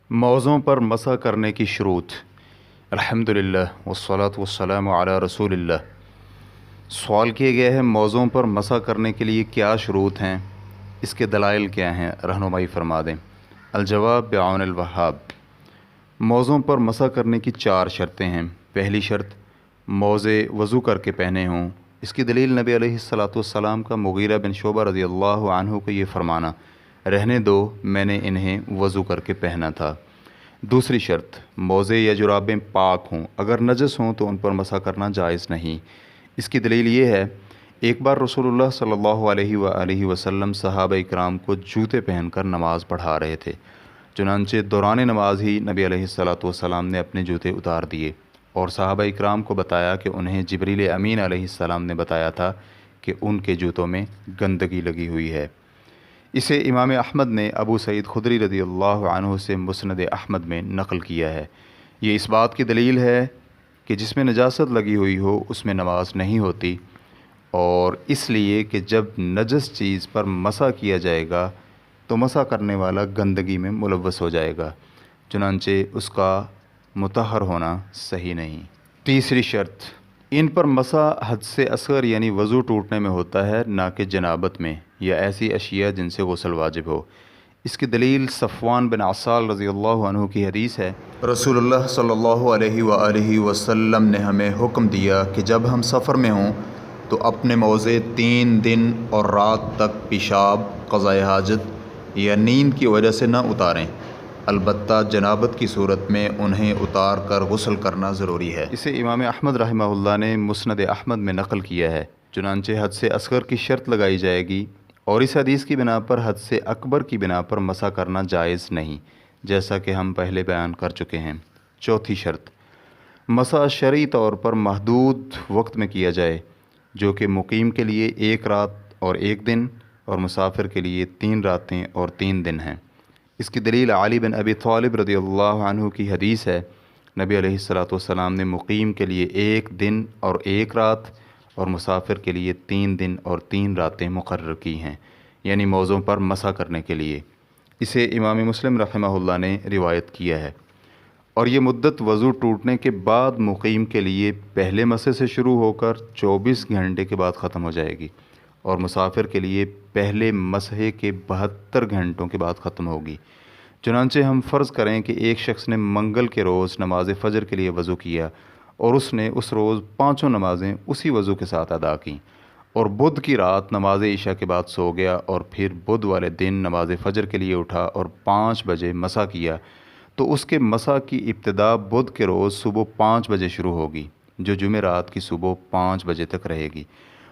موضوع پر مسح کرنے کی شروط۔ الحمدللہ والصلاة والسلام علی رسول اللہ۔ سوال کیا گیا ہے موضوع پر مسح کرنے کے لیے کیا شروط ہیں، اس کے دلائل کیا ہیں، رہنمائی فرما دیں۔ الجواب بعون الوہاب۔ موضوع پر مسح کرنے کی 4 شرطیں ہیں۔ پہلی شرط، موزے وضو کر کے پہنے ہوں۔ اس کی دلیل نبی علیہ الصلاۃ والسلام کا مغیرہ بن شعبہ رضی اللہ عنہ کو یہ فرمانا، رہنے دو میں نے انہیں وضو کر کے پہنا تھا۔ دوسری شرط، موزے یا جرابیں پاک ہوں، اگر نجس ہوں تو ان پر مسح کرنا جائز نہیں۔ اس کی دلیل یہ ہے، ایک بار رسول اللہ صلی اللہ علیہ وآلہ وسلم صحابہ اکرام کو جوتے پہن کر نماز پڑھا رہے تھے، چنانچہ دوران نماز ہی نبی علیہ الصلاۃ والسلام نے اپنے جوتے اتار دیے اور صحابہ اکرام کو بتایا کہ انہیں جبریل امین علیہ السلام نے بتایا تھا کہ ان کے جوتوں میں گندگی لگی ہوئی ہے۔ اسے امام احمد نے ابو سعید خدری رضی اللہ عنہ سے مسند احمد میں نقل کیا ہے۔ یہ اس بات کی دلیل ہے کہ جس میں نجاست لگی ہوئی ہو اس میں نماز نہیں ہوتی، اور اس لیے کہ جب نجس چیز پر مسح کیا جائے گا تو مسح کرنے والا گندگی میں ملوث ہو جائے گا، چنانچہ اس کا مطہر ہونا صحیح نہیں۔ تیسری شرط، ان پر مسح حدث اصغر یعنی وضو ٹوٹنے میں ہوتا ہے، نہ کہ جنابت میں یا ایسی اشیاء جن سے غسل واجب ہو۔ اس کی دلیل صفوان بن عسال رضی اللہ عنہ کی حدیث ہے، رسول اللہ صلی اللہ علیہ وآلہ وسلم نے ہمیں حکم دیا کہ جب ہم سفر میں ہوں تو اپنے موزے 3 دن اور رات تک پیشاب، قضاء حاجت یا نیند کی وجہ سے نہ اتاریں، البتہ جنابت کی صورت میں انہیں اتار کر غسل کرنا ضروری ہے۔ اسے امام احمد رحمہ اللہ نے مسند احمد میں نقل کیا ہے، چنانچہ حدث اصغر کی شرط لگائی جائے گی اور اس حدیث کی بنا پر حدث اکبر کی بنا پر مسح کرنا جائز نہیں، جیسا کہ ہم پہلے بیان کر چکے ہیں۔ چوتھی شرط، مسح شرعی طور پر محدود وقت میں کیا جائے، جو کہ مقیم کے لیے 1 رات اور 1 دن اور مسافر کے لیے 3 راتیں اور 3 دن ہیں۔ اس کی دلیل علی بن ابی طالب رضی اللہ عنہ کی حدیث ہے، نبی علیہ الصلاۃ والسلام نے مقیم کے لیے 1 دن اور 1 رات اور مسافر کے لیے 3 دن اور 3 راتیں مقرر کی ہیں، یعنی موضوع پر مسح کرنے کے لیے۔ اسے امام مسلم رحمہ اللہ نے روایت کیا ہے، اور یہ مدت وضو ٹوٹنے کے بعد مقیم کے لیے پہلے مسح سے شروع ہو کر 24 گھنٹے کے بعد ختم ہو جائے گی، اور مسافر کے لیے پہلے مسح کے 72 گھنٹوں کے بعد ختم ہوگی۔ چنانچہ ہم فرض کریں کہ ایک شخص نے منگل کے روز نماز فجر کے لیے وضو کیا اور اس نے اس روز 5 نمازیں اسی وضو کے ساتھ ادا کیں، اور بدھ کی رات نماز عشاء کے بعد سو گیا اور پھر بدھ والے دن نماز فجر کے لیے اٹھا اور 5 بجے مسح کیا، تو اس کے مسح کی ابتدا بدھ کے روز صبح 5 بجے شروع ہوگی، جو جمعرات کی صبح 5 بجے تک رہے گی۔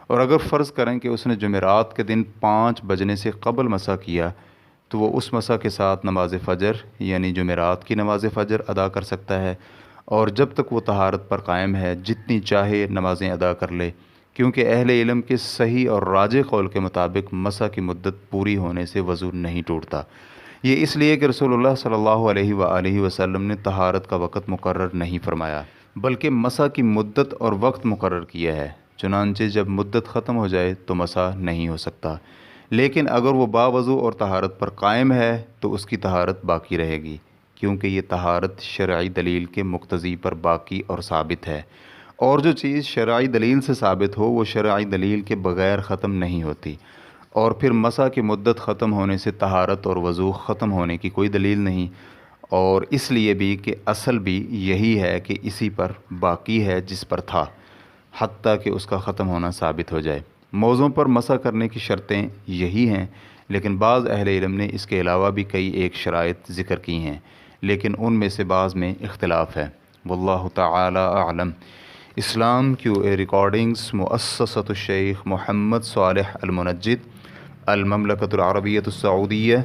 اور اگر فرض کریں کہ اس نے جمعرات کے دن 5 بجنے سے قبل مسح کیا تو وہ اس مسح کے ساتھ نماز فجر یعنی جمعرات کی نماز فجر ادا کر سکتا ہے، اور جب تک وہ طہارت پر قائم ہے جتنی چاہے نمازیں ادا کر لے، کیونکہ اہل علم کے صحیح اور راجح قول کے مطابق مسح کی مدت پوری ہونے سے وضو نہیں ٹوٹتا۔ یہ اس لیے کہ رسول اللہ صلی اللہ علیہ وآلہ وسلم نے طہارت کا وقت مقرر نہیں فرمایا، بلکہ مسح کی مدت اور وقت مقرر کیا ہے، چنانچہ جب مدت ختم ہو جائے تو مسح نہیں ہو سکتا۔ لیکن اگر وہ باوضو اور طہارت پر قائم ہے تو اس کی طہارت باقی رہے گی، کیونکہ یہ طہارت شرعی دلیل کے مقتضی پر باقی اور ثابت ہے، اور جو چیز شرعی دلیل سے ثابت ہو وہ شرعی دلیل کے بغیر ختم نہیں ہوتی، اور پھر مسح کی مدت ختم ہونے سے طہارت اور وضو ختم ہونے کی کوئی دلیل نہیں، اور اس لیے بھی کہ اصل بھی یہی ہے کہ اسی پر باقی ہے جس پر تھا، حتیٰ کہ اس کا ختم ہونا ثابت ہو جائے۔ موضوع پر مسح کرنے کی شرطیں یہی ہیں، لیکن بعض اہل علم نے اس کے علاوہ بھی کئی ایک شرائط ذکر کی ہیں، لیکن ان میں سے بعض میں اختلاف ہے۔ واللہ تعالی اعلم۔ اسلام کیو اے ریکارڈنگز، مؤسسۃ الشیخ محمد صالح المنجد، المملکۃ العربیۃ السعودیہ،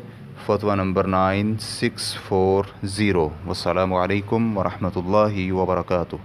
فتویٰ نمبر 9640۔ والسلام علیکم ورحمۃ اللہ وبرکاتہ۔